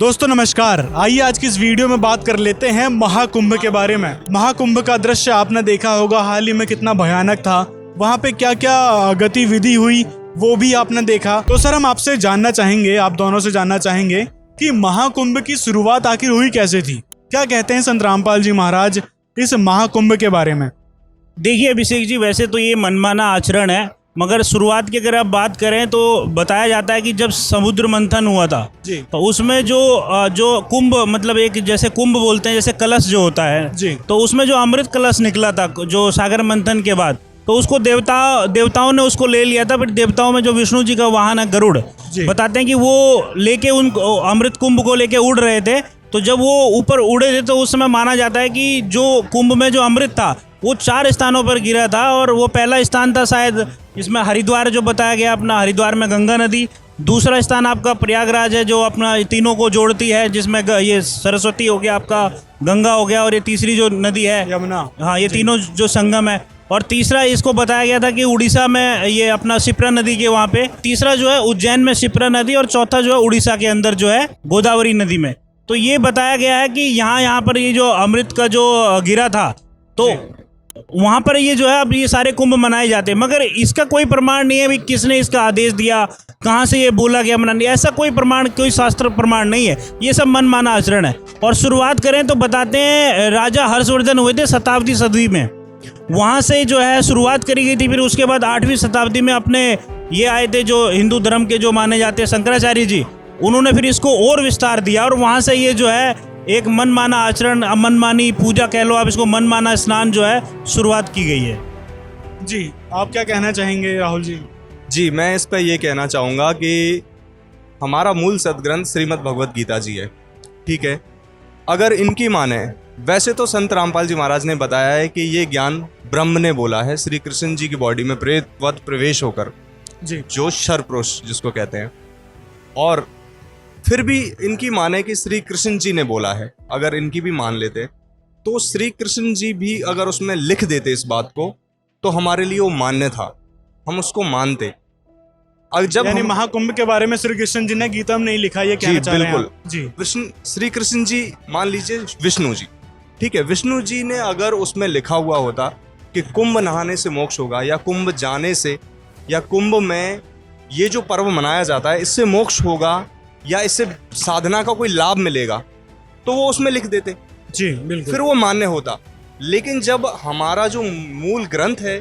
दोस्तों नमस्कार। आइए आज की इस वीडियो में बात कर लेते हैं महाकुंभ के बारे में। महाकुंभ का दृश्य आपने देखा होगा, हाल ही में कितना भयानक था। वहाँ पे क्या क्या गतिविधि हुई वो भी आपने देखा। तो सर हम आपसे जानना चाहेंगे, आप दोनों से जानना चाहेंगे कि महाकुंभ की शुरुआत आखिर हुई कैसे थी। क्या कहते हैं संत रामपाल जी महाराज इस महाकुंभ के बारे में। देखिए अभिषेक जी, वैसे तो ये मनमाना आचरण है, मगर शुरुआत की अगर आप बात करें तो बताया जाता है कि जब समुद्र मंथन हुआ था जी, तो उसमें जो कुंभ, मतलब एक जैसे कुंभ बोलते हैं, जैसे कलश जो होता है जी, तो उसमें जो अमृत कलश निकला था जो सागर मंथन के बाद, तो उसको देवताओं ने उसको ले लिया था। फिर देवताओं में जो विष्णु जी का वाहन है गरुड़, बताते हैं कि वो लेके उन अमृत कुंभ को लेके उड़ रहे थे। तो जब वो ऊपर उड़े थे तो उस समय माना जाता है कि जो कुंभ में जो अमृत था वो 4 स्थानों पर गिरा था, और वो पहला स्थान था शायद इसमें हरिद्वार जो बताया गया अपना, हरिद्वार में गंगा नदी। दूसरा स्थान आपका प्रयागराज है जो अपना तीनों को जोड़ती है, जिसमें ये सरस्वती हो गया, आपका गंगा हो गया, और ये तीसरी जो नदी है यमुना। हाँ, ये तीनों जो संगम है। और तीसरा इसको बताया गया था कि उड़ीसा में ये अपना शिप्रा नदी के वहाँ पे। तीसरा जो है उज्जैन में शिप्रा नदी, और चौथा जो है उड़ीसा के अंदर जो है गोदावरी नदी में। तो ये बताया गया है कि यहाँ पर ये जो अमृत का जो गिरा था तो वहाँ पर ये जो है अब ये सारे कुंभ मनाए जाते हैं, मगर इसका कोई प्रमाण नहीं है भी किसने इसका आदेश दिया, कहाँ से ये बोला गया मनाने, ऐसा कोई प्रमाण, कोई शास्त्र प्रमाण नहीं है। ये सब मनमाना आचरण है। और शुरुआत करें तो बताते हैं राजा हर्षवर्धन हुए थे शताब्दी सदी में, वहाँ से जो है शुरुआत करी गई थी। फिर उसके बाद 8वीं शताब्दी में अपने ये आए थे जो हिंदू धर्म के जो माने जाते हैं शंकराचार्य जी, उन्होंने फिर इसको और विस्तार दिया, और वहाँ से ये जो है एक मनमाना आचरण, मनमानी पूजा कह लो आप इसको, मनमाना स्नान जो है शुरुआत की गई है। जी, आप क्या कहना चाहेंगे राहुल जी। जी, मैं इस पर ये कहना चाहूँगा कि हमारा मूल सदग्रंथ श्रीमद् भगवत गीता जी है, ठीक है। अगर इनकी माने, वैसे तो संत रामपाल जी महाराज ने बताया है कि ये ज्ञान ब्रह्म ने बोला है श्री कृष्ण जी की बॉडी में प्रेतवत प्रवेश होकर, जी, जो शरप्रोश जिसको कहते हैं। और फिर भी इनकी माने कि श्री कृष्ण जी ने बोला है, अगर इनकी भी मान लेते तो श्री कृष्ण जी भी अगर उसमें लिख देते इस बात को तो हमारे लिए वो मान्य था, हम उसको मानते। अब जब यानी महाकुंभ के बारे में श्री कृष्ण जी ने गीता में नहीं लिखा, ये कहना चाह रहे हैं आप? जी, श्री कृष्ण जी मान लीजिए विष्णु जी, ठीक है, विष्णु जी ने अगर उसमें लिखा हुआ होता कि कुंभ नहाने से मोक्ष होगा, या कुंभ जाने से, या कुंभ में ये जो पर्व मनाया जाता है इससे मोक्ष होगा, या इससे साधना का कोई लाभ मिलेगा, तो वो उसमें लिख देते। जी बिल्कुल, फिर वो मान्य होता। लेकिन जब हमारा जो मूल ग्रंथ है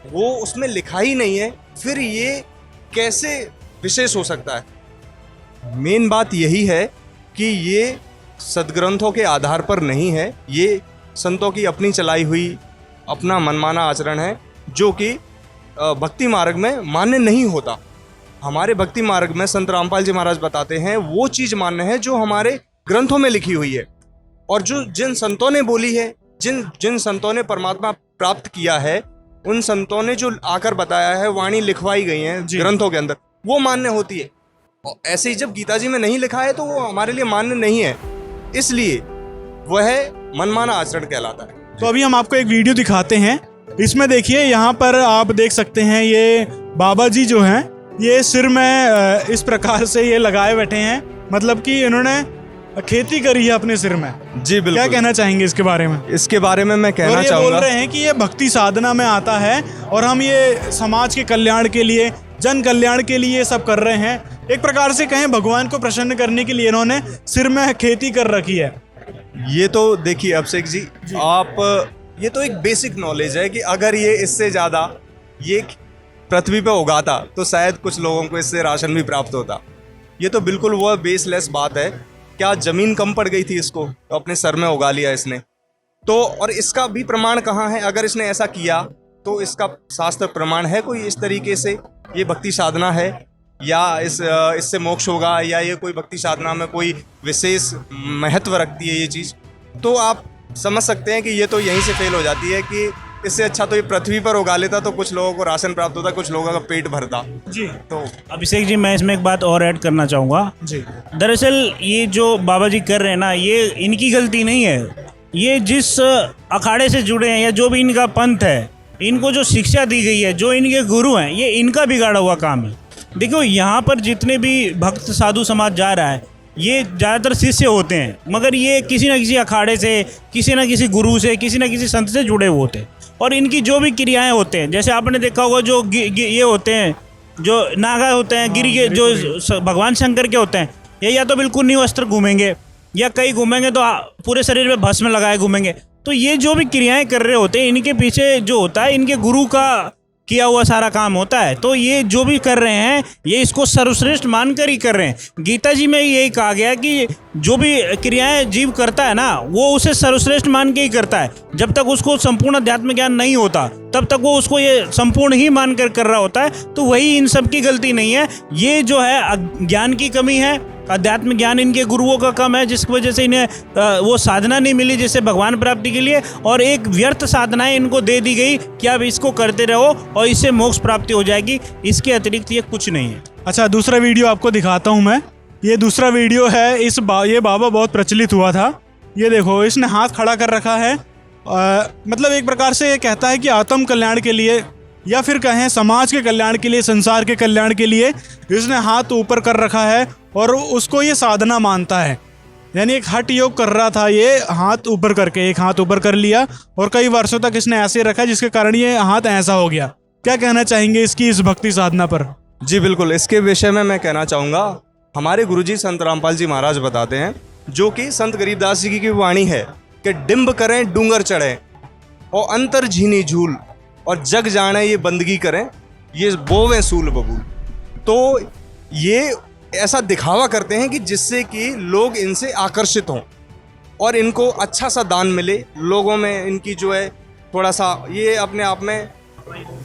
वो उसमें लिखा ही नहीं है, फिर ये कैसे विशेष हो सकता है। मेन बात यही है कि ये सदग्रंथों के आधार पर नहीं है, ये संतों की अपनी चलाई हुई अपना मनमाना आचरण है, जो कि भक्ति मार्ग में मान्य नहीं होता। हमारे भक्ति मार्ग में संत रामपाल जी महाराज बताते हैं वो चीज़ मान्य है जो हमारे ग्रंथों में लिखी हुई है, और जो जिन संतों ने बोली है, जिन संतों ने परमात्मा प्राप्त किया है, उन संतों ने जो आकर बताया है, वाणी लिखवाई गई है ग्रंथों के अंदर, वो मान्य होती है। और ऐसे ही जब गीता जी में नहीं लिखा है तो वो हमारे लिए मान्य नहीं है, इसलिए वह मनमाना आचरण कहलाता है। तो अभी हम आपको एक वीडियो दिखाते हैं। इसमें देखिए, यहाँ पर आप देख सकते हैं ये बाबा जी जो हैं ये सिर में इस प्रकार से ये लगाए बैठे हैं, मतलब कि इन्होंने खेती करी है अपने सिर में। जी बिल्कुल। क्या कहना चाहेंगे इसके बारे में? इसके बारे में मैं कहना चाहूँगा, बोल रहे हैं कि ये भक्ति साधना में आता है और हम ये समाज के कल्याण के लिए, जन कल्याण के लिए सब कर रहे हैं। एक प्रकार से कहें भगवान को प्रसन्न करने के लिए इन्होंने सिर में खेती कर रखी है। ये तो देखिए अभिषेक जी, आप ये तो एक बेसिक नॉलेज है कि अगर ये इससे ज़्यादा ये पृथ्वी पे उगाता तो शायद कुछ लोगों को इससे राशन भी प्राप्त होता। ये तो बिल्कुल वो बेसलेस बात है। क्या ज़मीन कम पड़ गई थी इसको तो अपने सर में उगा लिया इसने? तो और इसका भी प्रमाण कहाँ है? अगर इसने ऐसा किया तो इसका शास्त्र प्रमाण है कोई इस तरीके से ये भक्ति साधना है, या इससे मोक्ष होगा, या ये कोई भक्ति साधना में कोई विशेष महत्व रखती है ये चीज़? तो आप समझ सकते हैं कि ये तो यहीं से फेल हो जाती है कि इससे अच्छा तो ये पृथ्वी पर उगा लेता तो कुछ लोगों को राशन प्राप्त होता, कुछ लोगों का पेट भरता। जी, तो अभिषेक जी, मैं इसमें एक बात और ऐड करना चाहूँगा। जी, दरअसल ये जो बाबा जी कर रहे हैं ना, ये इनकी गलती नहीं है। ये जिस अखाड़े से जुड़े हैं या जो भी इनका पंथ है, इनको जो शिक्षा दी गई है, जो इनके गुरु हैं, ये इनका बिगाड़ा हुआ काम है। देखो यहाँ पर जितने भी भक्त साधु समाज जा रहा है, ये ज़्यादातर शिष्य होते हैं, मगर ये किसी न किसी अखाड़े से, किसी न किसी गुरु से, किसी न किसी संत से जुड़े हुए होते हैं। और इनकी जो भी क्रियाएं होते हैं, जैसे आपने देखा होगा जो ये होते हैं, जो नागा होते हैं, गिरी के जो भगवान शंकर के होते हैं, ये या तो बिल्कुल न्यू वस्त्र घूमेंगे, या कई घूमेंगे तो पूरे शरीर में भस्म लगाए घूमेंगे। तो ये जो भी क्रियाएं कर रहे होते हैं, इनके पीछे जो होता है इनके गुरु का किया हुआ सारा काम होता है। तो ये जो भी कर रहे हैं, ये इसको सर्वश्रेष्ठ मानकर ही कर रहे हैं। गीता जी में यही कहा गया कि जो भी क्रियाएं जीव करता है ना, वो उसे सर्वश्रेष्ठ मान के ही करता है। जब तक उसको संपूर्ण अध्यात्म ज्ञान नहीं होता, तब तक वो उसको ये संपूर्ण ही मानकर कर रहा होता है। तो वही इन सब की गलती नहीं है, ये जो है ज्ञान की कमी है, अध्यात्म ज्ञान इनके गुरुओं का कम है, जिसकी वजह से इन्हें वो साधना नहीं मिली जिससे भगवान प्राप्ति के लिए, और एक व्यर्थ साधनाएं इनको दे दी गई कि आप इसको करते रहो और इससे मोक्ष प्राप्ति हो जाएगी। इसके अतिरिक्त ये कुछ नहीं है। अच्छा, दूसरा वीडियो आपको दिखाता हूँ मैं। ये दूसरा वीडियो है, ये बाबा बहुत प्रचलित हुआ था। ये देखो, इसने हाथ खड़ा कर रखा है। मतलब एक प्रकार से ये कहता है कि आत्म कल्याण के लिए, या फिर कहें समाज के कल्याण के लिए, संसार के कल्याण के लिए इसने हाथ ऊपर कर रखा है और उसको ये साधना मानता है। यानी एक हठ योग कर रहा था, ये हाथ ऊपर करके, एक हाथ ऊपर कर लिया और कई वर्षों तक इसने ऐसे रखा, जिसके कारण ये हाथ ऐसा हो गया। क्या कहना चाहेंगे इसकी इस भक्ति साधना पर? जी बिल्कुल, इसके विषय में मैं कहना चाहूँगा, हमारे गुरुजी संत रामपाल जी महाराज बताते हैं, जो कि संत गरीबदास जी की वाणी है कि डिम्ब करें डूंगर चढ़ें और अंतर झीनी झूल और जग जाने ये बंदगी करें, ये बोवें सूल बबूल। तो ये ऐसा दिखावा करते हैं कि जिससे कि लोग इनसे आकर्षित हों और इनको अच्छा सा दान मिले, लोगों में इनकी जो है थोड़ा सा ये अपने आप में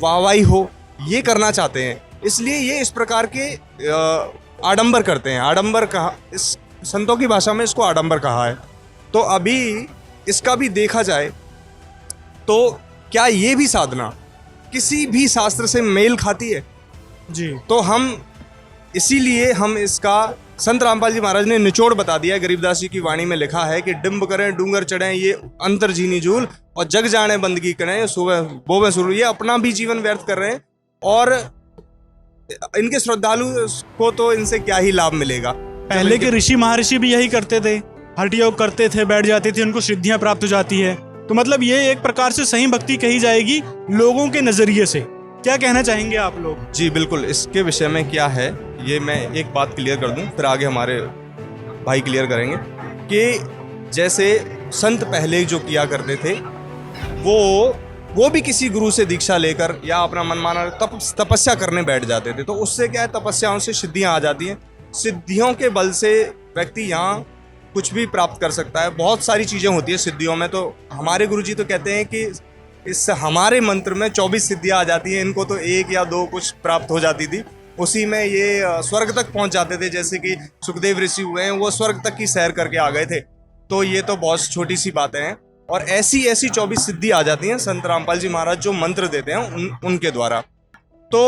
वाहवाही हो, ये करना चाहते हैं। इसलिए ये इस प्रकार के आडंबर करते हैं। आडंबर कहा, इस संतों की भाषा में इसको आडंबर कहा है। तो अभी इसका भी देखा जाए तो क्या ये भी साधना किसी भी शास्त्र से मेल खाती है? जी। तो हम इसीलिए हम इसका संत रामपाल जी महाराज ने निचोड़ बता दिया है। गरीबदास जी की वाणी में लिखा है कि डिम्ब करें डूंगर चढ़ें ये अंतर झीनी झूल और जग जाने बंदगी करें ये सुबह बोवें सुर। ये अपना भी जीवन व्यर्थ कर रहे हैं और इनके श्रद्धालु को तो इनसे क्या ही लाभ मिलेगा। पहले के ऋषि महर्षि भी यही करते थे, हठ योग करते थे, बैठ जाते थे, उनको सिद्धियां प्राप्त हो जाती है। तो मतलब ये एक प्रकार से सही भक्ति कही जाएगी लोगों के नजरिए से। क्या कहना चाहेंगे आप लोग? जी बिल्कुल, इसके विषय में क्या है ये मैं एक बात क्लियर कर दूं, फिर आगे हमारे भाई क्लियर करेंगे कि जैसे संत पहले जो किया करते थे वो भी किसी गुरु से दीक्षा लेकर या अपना मनमाना तपस्या करने बैठ जाते थे। तो उससे क्या है, तपस्याओं से सिद्धियां आ जाती हैं। सिद्धियों के बल से व्यक्ति यहाँ कुछ भी प्राप्त कर सकता है। बहुत सारी चीज़ें होती है सिद्धियों में। तो हमारे गुरुजी तो कहते हैं कि इस हमारे मंत्र में 24 सिद्धियां आ जाती हैं, इनको तो 1 या 2 कुछ प्राप्त हो जाती थी, उसी में ये स्वर्ग तक पहुंच जाते थे। जैसे कि सुखदेव ऋषि हुए हैं, वो स्वर्ग तक की सैर करके आ गए थे। तो ये तो बहुत छोटी सी बातें हैं और ऐसी 24 सिद्धि आ जाती हैं संत रामपाल जी महाराज जो मंत्र देते हैं उनके द्वारा। तो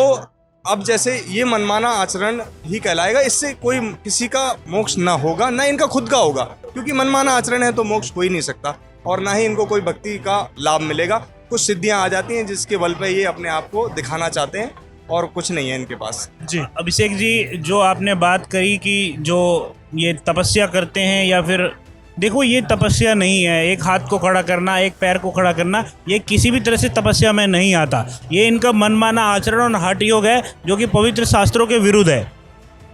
अब जैसे ये मनमाना आचरण ही कहलाएगा, इससे कोई किसी का मोक्ष ना होगा, ना इनका खुद का होगा, क्योंकि मनमाना आचरण है तो मोक्ष हो ही नहीं सकता और ना ही इनको कोई भक्ति का लाभ मिलेगा। कुछ सिद्धियां आ जाती हैं जिसके बल पे ये अपने आप को दिखाना चाहते हैं और कुछ नहीं है इनके पास। जी अभिषेक जी, जो आपने बात करी कि जो ये तपस्या करते हैं, या फिर देखो ये तपस्या नहीं है, एक हाथ को खड़ा करना, एक पैर को खड़ा करना, ये किसी भी तरह से तपस्या में नहीं आता। ये इनका मनमाना आचरण और हठ योग है जो कि पवित्र शास्त्रों के विरुद्ध है।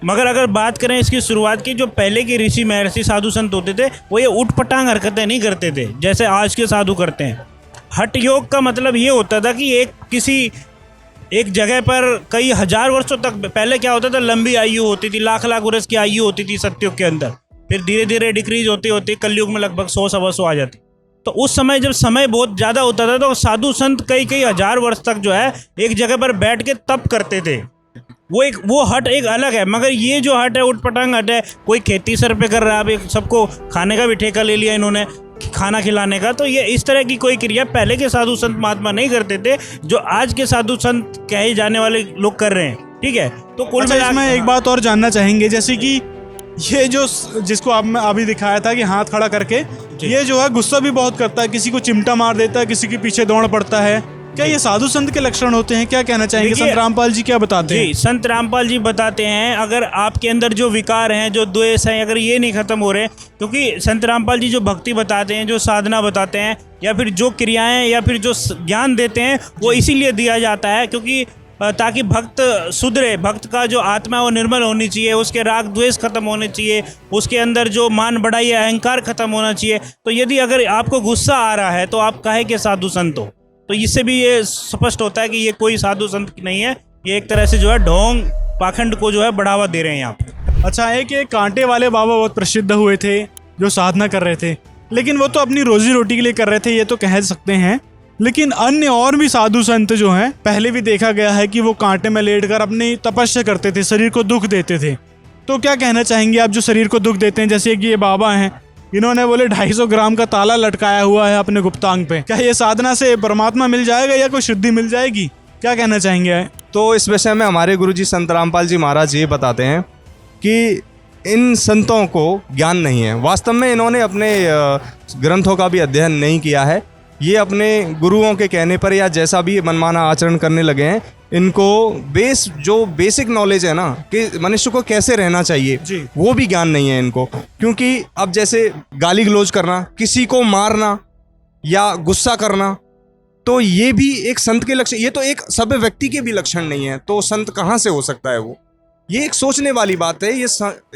मगर अगर बात करें इसकी शुरुआत की, जो पहले के ऋषि महर्षि साधु संत होते थे वो ये उठपटांग हरकतें नहीं करते थे जैसे आज के साधु करते हैं। हठ योग का मतलब ये होता था कि एक जगह पर कई हजार वर्षों तक, पहले क्या होता था, लंबी आयु होती थी, लाख वर्ष की आयु होती थी सतयुग के अंदर, फिर धीरे धीरे डिक्रीज होते होते कलयुग में लगभग 100 आ जाती। तो उस समय जब समय बहुत ज़्यादा होता था तो साधु संत कई हजार वर्ष तक जो है एक जगह पर बैठ के तप करते थे। वो हट एक अलग है। मगर ये जो हट है, उठपटांग हट है, कोई खेती सर पे कर रहा है, अब सबको खाने का भी ठेका ले लिया इन्होंने, खाना खिलाने का। तो ये इस तरह की कोई क्रिया पहले के साधु संत महात्मा नहीं करते थे, जो आज के साधु संत कहे जाने वाले लोग कर रहे हैं। ठीक है, तो कुल मिला मैं एक बात और जानना चाहेंगे, जैसे कि ये जो जिसको आप मैं अभी दिखाया था कि हाथ खड़ा करके, ये जो है गुस्सा भी बहुत करता है, किसी को चिमटा मार देता है, किसी के पीछे दौड़ पड़ता है, क्या ये साधु संत के लक्षण होते हैं? क्या कहना चाहेंगे? देखिए, संत रामपाल जी क्या बताते हैं? जी, संत रामपाल जी बताते हैं, अगर आपके अंदर जो विकार हैं, जो द्वेष हैं, अगर ये नहीं खत्म हो रहे, क्योंकि संत रामपाल जी जो भक्ति बताते हैं, जो साधना बताते हैं, या फिर जो क्रियाएं या फिर जो ज्ञान देते हैं, वो इसीलिए दिया जाता है क्योंकि ताकि भक्त सुधरे, भक्त का जो आत्मा है वो निर्मल होनी चाहिए, उसके राग द्वेष खत्म होने चाहिए, उसके अंदर जो मान बढ़ाई अहंकार खत्म होना चाहिए। तो यदि अगर आपको गुस्सा आ रहा है तो आप कहे कि साधु संत हो, तो इससे भी ये स्पष्ट होता है कि ये कोई साधु संत नहीं है, ये एक तरह से जो है ढोंग पाखंड को जो है बढ़ावा दे रहे हैं यहाँ पे। अच्छा, एक ये कांटे वाले बाबा बहुत प्रसिद्ध हुए थे जो साधना कर रहे थे, लेकिन वो तो अपनी रोजी रोटी के लिए कर रहे थे, ये तो कह सकते हैं। लेकिन अन्य और भी साधु संत जो हैं, पहले भी देखा गया है कि वो कांटे में लेटकर अपनी तपस्या करते थे, शरीर को दुख देते थे। तो क्या कहना चाहेंगे आप जो शरीर को दुख देते हैं? जैसे कि ये बाबा हैं, इन्होंने बोले 250 ग्राम का ताला लटकाया हुआ है अपने गुप्तांग पे। क्या ये साधना से परमात्मा मिल जाएगा या कोई शुद्धि मिल जाएगी? क्या कहना चाहेंगे? तो इस विषय में हमारे गुरुजी संत रामपाल जी महाराज ये बताते हैं कि इन संतों को ज्ञान नहीं है। वास्तव में इन्होंने अपने ग्रंथों का भी अध्ययन नहीं किया है, ये अपने गुरुओं के कहने पर या जैसा भी मनमाना आचरण करने लगे हैं। इनको जो बेसिक नॉलेज है ना कि मनुष्य को कैसे रहना चाहिए, वो भी ज्ञान नहीं है इनको। क्योंकि अब जैसे गाली गलौज करना, किसी को मारना या गुस्सा करना, तो ये भी एक संत के लक्षण, ये तो एक सभ्य व्यक्ति के भी लक्षण नहीं है, तो संत कहाँ से हो सकता है वो? ये एक सोचने वाली बात है। ये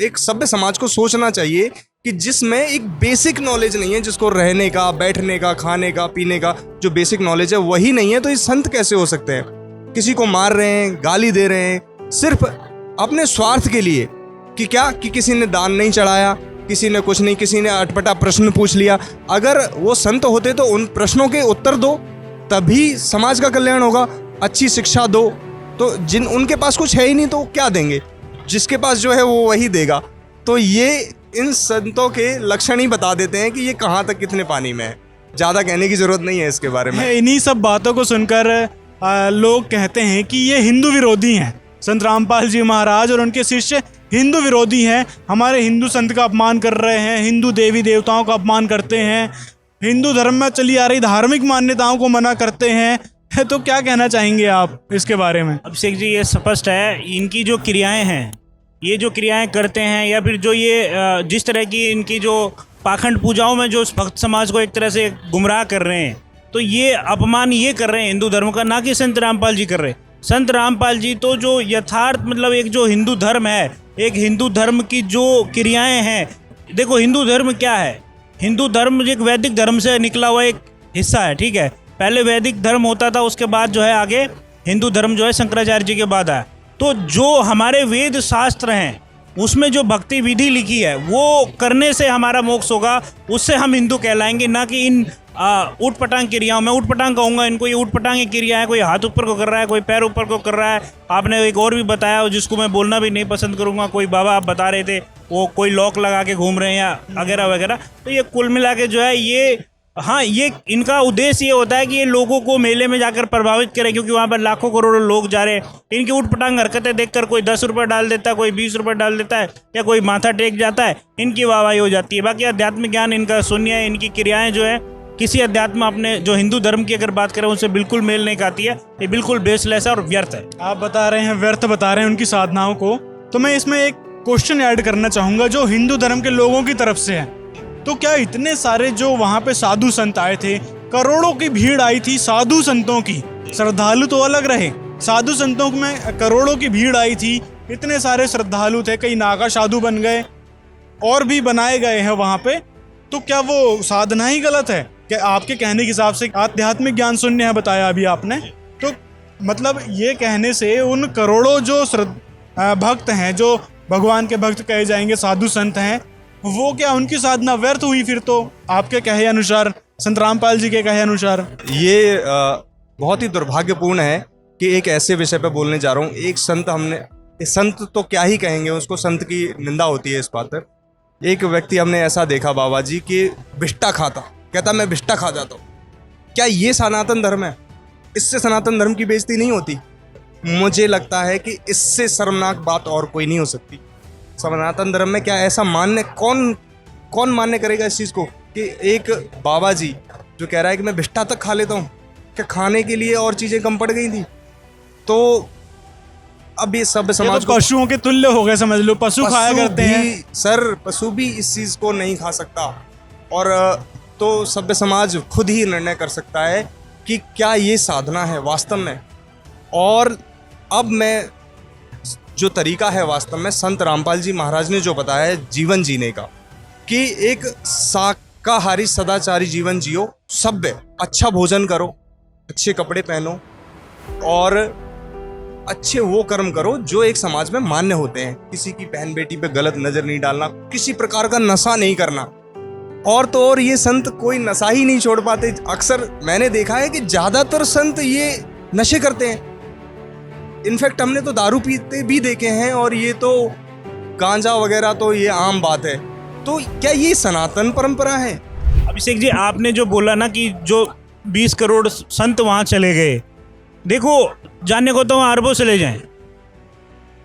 एक सभ्य समाज को सोचना चाहिए कि जिसमें एक बेसिक नॉलेज नहीं है, जिसको रहने का, बैठने का, खाने का, पीने का जो बेसिक नॉलेज है वही नहीं है, तो ये संत कैसे हो सकते हैं? किसी को मार रहे हैं, गाली दे रहे हैं, सिर्फ अपने स्वार्थ के लिए कि क्या कि किसी ने दान नहीं चढ़ाया, किसी ने कुछ नहीं, किसी ने अटपटा प्रश्न पूछ लिया। अगर वो संत होते तो उन प्रश्नों के उत्तर दो, तभी समाज का कल्याण होगा। अच्छी शिक्षा दो, तो जिन उनके पास कुछ है ही नहीं तो क्या देंगे? जिसके पास जो है वो वही देगा। तो ये इन संतों के लक्षण ही बता देते हैं कि ये कहाँ तक कितने पानी में है। ज़्यादा कहने की ज़रूरत नहीं है इसके बारे में। इन्हीं सब बातों को सुनकर लोग कहते हैं कि ये हिंदू विरोधी हैं। संत रामपाल जी महाराज और उनके शिष्य हिंदू विरोधी हैं, हमारे हिंदू संत का अपमान कर रहे हैं, हिंदू देवी देवताओं का अपमान करते हैं, हिंदू धर्म में चली आ रही धार्मिक मान्यताओं को मना करते हैं। तो क्या कहना चाहेंगे आप इसके बारे में? अभिषेक जी, ये स्पष्ट है, इनकी जो क्रियाएं हैं, ये जो क्रियाएं करते हैं, या फिर जो ये जिस तरह की इनकी जो पाखंड पूजाओं में जो भक्त समाज को एक तरह से गुमराह कर रहे हैं, तो ये अपमान ये कर रहे हैं हिंदू धर्म का, ना कि संत रामपाल जी कर रहे हैं। संत रामपाल जी तो जो यथार्थ मतलब एक जो हिंदू धर्म है, एक हिंदू धर्म की जो क्रियाएं हैं, देखो हिंदू धर्म क्या है? हिंदू धर्म एक वैदिक धर्म से निकला हुआ एक हिस्सा है, ठीक है। पहले वैदिक धर्म होता था, उसके बाद जो है आगे हिंदू धर्म जो है शंकराचार्य जी के बाद आया। तो जो हमारे वेद शास्त्र हैं उसमें जो भक्ति विधि लिखी है वो करने से हमारा मोक्ष होगा, उससे हम हिंदू कहलाएंगे, ना कि इन ऊट पटांग क्रियाओं में। ऊट पटांग कहूँगा इनको, ये ऊट पटांग की क्रिया है। कोई हाथ ऊपर को कर रहा है, कोई पैर ऊपर को कर रहा है। आपने एक और भी बताया जिसको मैं बोलना भी नहीं पसंद करूँगा, कोई बाबा आप बता रहे थे वो कोई लॉक लगा के घूम रहे हैं या वगैरह वगैरह। तो ये कुल मिला के जो है ये, हाँ, ये इनका उद्देश्य ये होता है कि ये लोगों को मेले में जाकर प्रभावित करें, क्योंकि वहाँ पर लाखों करोड़ों लोग जा रहे हैं। इनकी उठपटांग हरकतें देखकर कोई 10 रुपये डाल देता है, कोई 20 रुपये डाल देता है, या कोई माथा टेक जाता है, इनकी वाहवाही हो जाती है। बाकी अध्यात्मिक ज्ञान इनका शून्य है। इनकी क्रियाएं जो है किसी अध्यात्म, अपने जो हिंदू धर्म की अगर बात करें उनसे बिल्कुल मेल नहीं खाती है। ये बिल्कुल बेसलेस है और व्यर्थ है। आप बता रहे हैं व्यर्थ बता रहे हैं उनकी साधनाओं को, तो मैं इसमें एक क्वेश्चन ऐड करना चाहूँगा जो हिंदू धर्म के लोगों की तरफ से है। तो क्या इतने सारे जो वहाँ पे साधु संत आए थे, करोड़ों की भीड़ आई थी साधु संतों की, श्रद्धालु तो अलग रहे, साधु संतों में करोड़ों की भीड़ आई थी, इतने सारे श्रद्धालु थे, कई नागा साधु बन गए और भी बनाए गए हैं वहाँ पे। तो क्या वो साधना ही गलत है? क्या आपके कहने के हिसाब से आध्यात्मिक ज्ञान शून्य है बताया अभी आपने, तो मतलब ये कहने से उन करोड़ों जो भक्त हैं, जो भगवान के भक्त कहे जाएंगे, साधु संत हैं, वो क्या उनकी साधना व्यर्थ हुई फिर? तो आपके कहे अनुसार, संत रामपाल जी के कहे अनुसार ये बहुत ही दुर्भाग्यपूर्ण है कि एक ऐसे विषय पे बोलने जा रहा हूँ। एक संत तो क्या ही कहेंगे उसको, संत की निंदा होती है इस बात पर। एक व्यक्ति हमने ऐसा देखा बाबा जी कि बिष्टा खाता, कहता मैं बिष्टा खा जाता हूँ। क्या ये सनातन धर्म है? इससे सनातन धर्म की बेइज्जती नहीं होती? मुझे लगता है कि इससे शर्मनाक बात और कोई नहीं हो सकती। सनातन धर्म में क्या ऐसा मान्य, कौन मान्य करेगा इस चीज़ को कि एक बाबा जी जो कह रहा है कि मैं बिष्टा तक खा लेता हूँ, क्या खाने के लिए और चीज़ें कम पड़ गई थी? तो अब ये सभ्य ये समाज तो पशुओं के तुल्य हो गए, समझ लो। पशु खाया करते हैं। सर पशु भी इस चीज़ को नहीं खा सकता, और तो सभ्य समाज खुद ही निर्णय कर सकता है कि क्या ये साधना है वास्तव में। और अब मैं जो तरीका है वास्तव में संत रामपाल जी महाराज ने जो बताया है जीवन जीने का, कि एक शाकाहारी सदाचारी जीवन जियो, सभ्य, अच्छा भोजन करो, अच्छे कपड़े पहनो और अच्छे वो कर्म करो जो एक समाज में मान्य होते हैं। किसी की बहन बेटी पे गलत नजर नहीं डालना, किसी प्रकार का नशा नहीं करना। और तो और ये संत कोई नशा ही नहीं छोड़ पाते। अक्सर मैंने देखा है कि ज्यादातर संत ये नशे करते हैं। इनफैक्ट हमने तो दारू पीते भी देखे हैं, और ये तो गांजा वगैरह तो ये आम बात है। तो क्या ये सनातन परंपरा है? अभिषेक जी, आपने जो बोला ना कि जो 20 करोड़ संत वहाँ चले गए, देखो जानने को तो वहाँ अरबों से ले जाएं,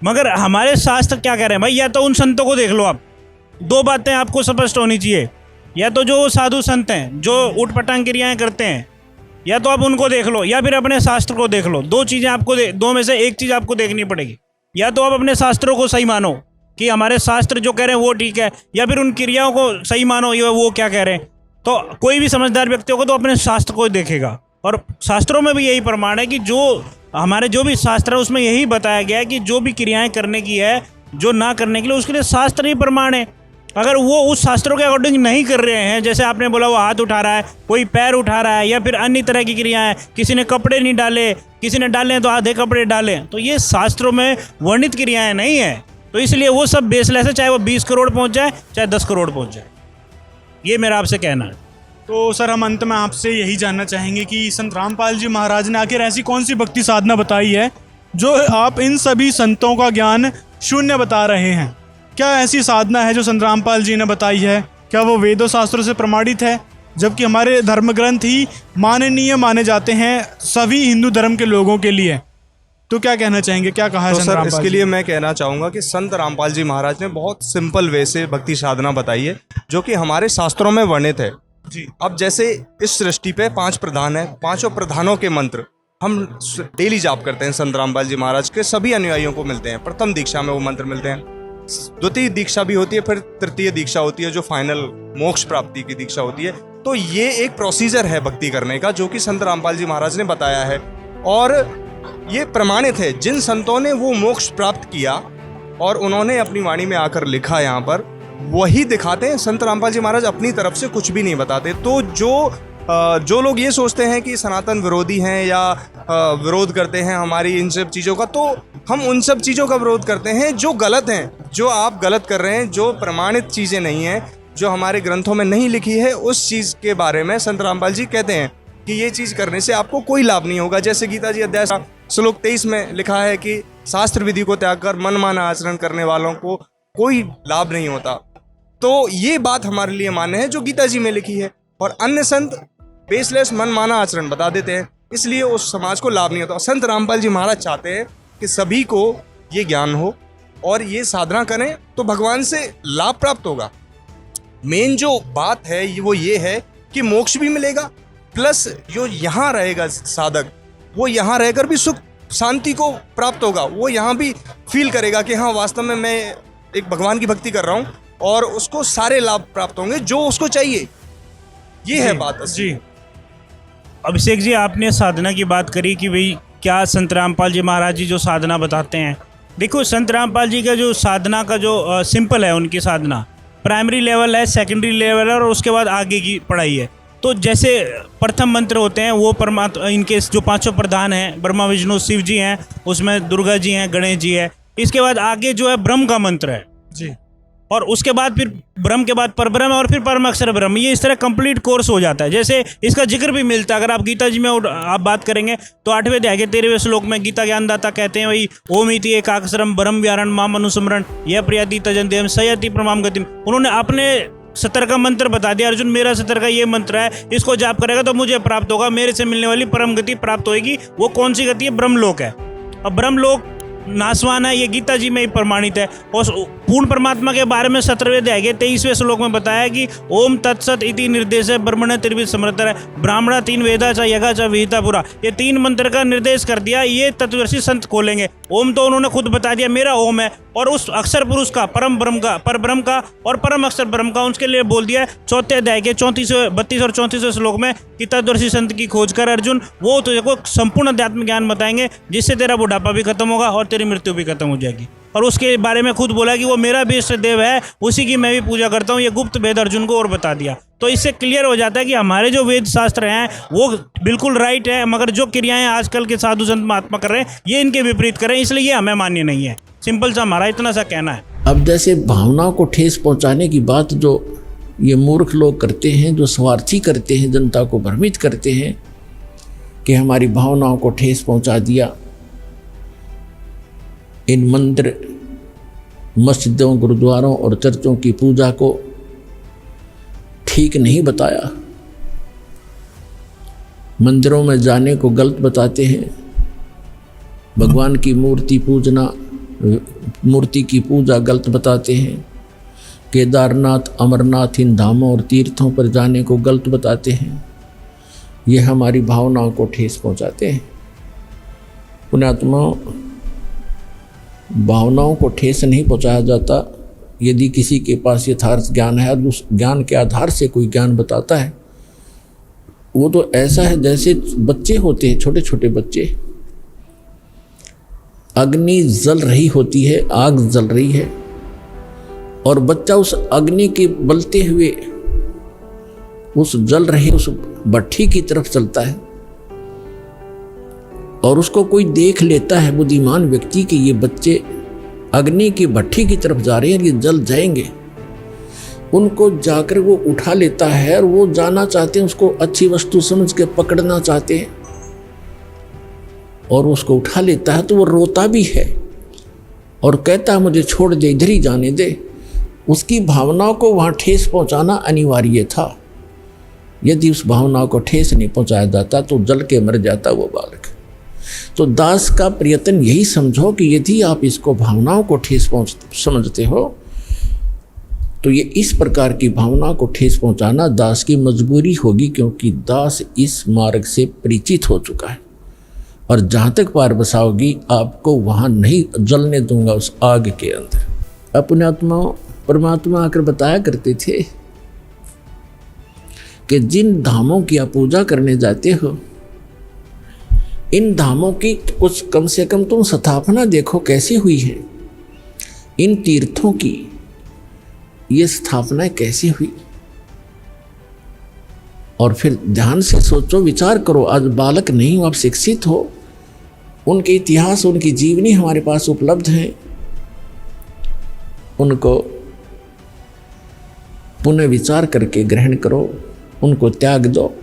मगर हमारे शास्त्र क्या कह रहे हैं भाई? या तो उन संतों को देख लो आप, दो बातें आपको स्पष्ट होनी चाहिए। या तो जो साधु संत हैं जो उठपटांग क्रियाएं करते हैं, या तो आप उनको देख लो, या फिर अपने शास्त्र को देख लो। दो चीज़ें आपको दो में से एक चीज़ आपको देखनी पड़ेगी। या तो आप अपने शास्त्रों को सही मानो कि हमारे शास्त्र जो कह रहे हैं वो ठीक है, या फिर उन क्रियाओं को सही मानो ये वो क्या कह रहे हैं। तो कोई भी समझदार व्यक्ति होगा तो अपने शास्त्र को देखेगा, और शास्त्रों में भी यही प्रमाण है कि जो हमारे जो भी शास्त्र है उसमें यही बताया गया है कि जो भी क्रियाएं करने की है, जो ना करने के लिए, उसके लिए शास्त्र ही प्रमाण है। अगर वो उस शास्त्रों के अकॉर्डिंग नहीं कर रहे हैं, जैसे आपने बोला वो हाथ उठा रहा है, कोई पैर उठा रहा है, या फिर अन्य तरह की क्रियाएं, किसी ने कपड़े नहीं डाले, किसी ने डाले तो आधे कपड़े डाले, तो ये शास्त्रों में वर्णित क्रियाएं नहीं है। तो इसलिए वो सब बेसलेस है, चाहे वो 20 करोड़ पहुंच जाए चाहे 10 करोड़ पहुंच जाए। ये मेरा आपसे कहना है। तो सर हम अंत में आपसे यही जानना चाहेंगे कि संत रामपाल जी महाराज ने आखिर ऐसी कौन सी भक्ति साधना बताई है जो आप इन सभी संतों का ज्ञान शून्य बता रहे हैं? क्या ऐसी साधना है जो संत रामपाल जी ने बताई है? क्या वो वेदों शास्त्रों से प्रमाणित है, जबकि हमारे धर्म ग्रंथ ही माननीय माने जाते हैं सभी हिंदू धर्म के लोगों के लिए? तो क्या कहना चाहेंगे, क्या कहा है तो संत सर रामपाल इसके जी? लिए मैं कहना चाहूँगा कि संत रामपाल जी महाराज ने बहुत सिंपल वे से भक्ति साधना बताई है जो कि हमारे शास्त्रों में वर्णित है जी। अब जैसे इस सृष्टि पे 5 प्रधान है, 5 प्रधानों के मंत्र हम डेली जाप करते हैं। संत रामपाल जी महाराज के सभी अनुयायियों को मिलते हैं। प्रथम दीक्षा में वो मंत्र मिलते हैं, द्वितीय दीक्षा भी होती है, फिर तृतीय दीक्षा होती है जो फाइनल मोक्ष प्राप्ति की दीक्षा होती है। तो ये एक प्रोसीजर है भक्ति करने का जो कि संत रामपाल जी महाराज ने बताया है, और ये प्रमाणित है। जिन संतों ने वो मोक्ष प्राप्त किया और उन्होंने अपनी वाणी में आकर लिखा यहाँ पर, वही दिखाते हैं। संत रामपाल जी महाराज अपनी तरफ से कुछ भी नहीं बताते। तो जो लोग ये सोचते हैं कि सनातन विरोधी हैं या विरोध करते हैं हमारी इन सब चीज़ों का, तो हम उन सब चीज़ों का विरोध करते हैं जो गलत हैं, जो आप गलत कर रहे हैं, जो प्रमाणित चीज़ें नहीं हैं, जो हमारे ग्रंथों में नहीं लिखी है। उस चीज़ के बारे में संत रामपाल जी कहते हैं कि ये चीज़ करने से आपको कोई लाभ नहीं होगा। जैसे गीता जी अध्याय श्लोक 23 में लिखा है कि शास्त्र विधि को त्याग कर मनमाना आचरण करने वालों को कोई लाभ नहीं होता। तो ये बात हमारे लिए मान्य है जो गीता जी में लिखी है, और अन्य संत बेसलेस मनमाना आचरण बता देते हैं, इसलिए उस समाज को लाभ नहीं होता। संत रामपाल जी महाराज चाहते हैं कि सभी को ये ज्ञान हो और ये साधना करें तो भगवान से लाभ प्राप्त होगा। मेन जो बात है वो ये है कि मोक्ष भी मिलेगा, प्लस जो यहाँ रहेगा साधक, वो यहाँ रहकर भी सुख शांति को प्राप्त होगा। वो यहाँ भी फील करेगा कि हाँ वास्तव में मैं एक भगवान की भक्ति कर रहा हूँ, और उसको सारे लाभ प्राप्त होंगे जो उसको चाहिए। ये है बात जी। अभिषेक जी, आपने साधना की बात करी कि भाई क्या संत रामपाल जी महाराज जी जो साधना बताते हैं। देखो संत रामपाल जी का जो साधना का जो सिंपल है, उनकी साधना प्राइमरी लेवल है, सेकेंडरी लेवल है, और उसके बाद आगे की पढ़ाई है। तो जैसे प्रथम मंत्र होते हैं वो परमात्मा, इनके जो 5 प्रधान हैं, ब्रह्मा विष्णु शिव जी हैं, उसमें दुर्गा जी हैं, गणेश जी है। इसके बाद आगे जो है ब्रह्म का मंत्र है जी, और उसके बाद फिर ब्रह्म के बाद परब्रह्म और फिर परम अक्षर ब्रह्म। ये इस तरह कंप्लीट कोर्स हो जाता है। जैसे इसका जिक्र भी मिलता है, अगर आप गीता जी में आप बात करेंगे तो 8वें अध्याय के 13वें श्लोक में गीता ज्ञानदाता कहते हैं वही ओम इति एकाक्षरम ब्रह्म व्यारण माम अनुस्मरण यह प्रियति तजन्तेम सयति प्रमाम गतिम। उन्होंने अपने 70 का मंत्र बता दिया, अर्जुन मेरा 70 का ये मंत्र है, इसको जाप करेगा तो मुझे प्राप्त होगा, मेरे से मिलने वाली परम गति प्राप्त होगी। वो कौन सी गति है? ब्रह्मलोक है। अब ब्रह्मलोक नासवान है, ये गीता जी में ही प्रमाणित है। और पूर्ण परमात्मा के बारे में 17वें अध्याय के 23वें श्लोक में बताया कि ओम तत्सत इति निर्देश है ब्रह्मण त्रिविध समृद्धर है ब्राह्मण 3 वेदा च यगा च विहिता पुरा। ये 3 मंत्र का निर्देश कर दिया, ये तत्वदर्शी संत खोलेंगे। ओम तो उन्होंने खुद बता दिया मेरा ओम है, और उस अक्षर पुरुष का, परम ब्रह्म का, पर ब्रह्म का और परम अक्षर ब्रह्म का, उसके लिए बोल दिया है 4 अध्याय के 32 और 34 श्लोक में कि तत्वदर्शी संत की खोज कर अर्जुन, वो तुझे को संपूर्ण अध्यात्म ज्ञान बताएंगे जिससे तेरा बुढ़ापा भी खत्म होगा और तेरी मृत्यु भी खत्म हो जाएगी। और उसके बारे में खुद बोला कि वो मेरा भी इष्ट देव है, उसी की मैं भी पूजा करता हूँ। ये गुप्त वेद अर्जुन को और बता दिया। तो इससे क्लियर हो जाता है कि हमारे जो वेद शास्त्र हैं वो बिल्कुल राइट है, मगर जो क्रियाएं आजकल के साधु संत महात्मा कर रहे हैं ये इनके विपरीत कर रहे हैं, इसलिए ये हमें मान्य नहीं है। सिंपल सा हमारा इतना सा कहना है। अब जैसे भावनाओं को ठेस पहुंचाने की बात जो ये मूर्ख लोग करते हैं, जो स्वार्थी करते हैं, जनता को भ्रमित करते हैं कि हमारी भावनाओं को ठेस पहुंचा दिया, इन मंदिर, मस्जिदों, गुरुद्वारों और चर्चों की पूजा को ठीक नहीं बताया, मंदिरों में जाने को गलत बताते हैं, भगवान की मूर्ति की पूजा गलत बताते हैं, केदारनाथ, अमरनाथ, इन धामों और तीर्थों पर जाने को गलत बताते हैं। ये हमारी भावनाओं को ठेस पहुंचाते हैं। पुण्यात्मा, भावनाओं को ठेस नहीं पहुंचाया जाता। यदि किसी के पास यथार्थ ज्ञान है और उस ज्ञान के आधार से कोई ज्ञान बताता है, वो तो ऐसा है जैसे बच्चे होते हैं, छोटे छोटे बच्चे, अग्नि जल रही होती है, आग जल रही है, और बच्चा उस अग्नि के बलते हुए उस जल रहे उस भट्ठी की तरफ चलता है, और उसको कोई देख लेता है, बुद्धिमान व्यक्ति, कि ये बच्चे अग्नि की भट्ठी की तरफ जा रहे हैं, ये जल जाएंगे। उनको जाकर वो उठा लेता है और वो जाना चाहते हैं, उसको अच्छी वस्तु समझ के पकड़ना चाहते हैं, और उसको उठा लेता है तो वो रोता भी है और कहता है मुझे छोड़ दे, इधर ही जाने दे। उसकी भावनाओं को वहाँ ठेस पहुँचाना अनिवार्य था। यदि उस भावनाओं को ठेस नहीं पहुँचाया जाता तो जल के मर जाता वो बालक। तो दास का प्रयत्न यही समझो कि यदि आप इसको भावनाओं को ठेस समझते हो तो ये इस प्रकार की भावना को ठेस पहुँचाना दास की मजबूरी होगी, क्योंकि दास इस मार्ग से परिचित हो चुका है। और जहाँ तक पार बसाओगी आपको वहाँ नहीं जलने दूंगा उस आग के अंदर। अपने आत्मा परमात्मा आकर बताया करते थे कि जिन धामों की आप पूजा करने जाते हो, इन धामों की कुछ कम से कम तुम स्थापना देखो कैसी हुई है, इन तीर्थों की ये स्थापना कैसी हुई, और फिर ध्यान से सोचो, विचार करो। आज बालक नहीं हो, आप शिक्षित हो, उनके इतिहास, उनकी जीवनी हमारे पास उपलब्ध है, उनको पुनः विचार करके ग्रहण करो, उनको त्याग दो।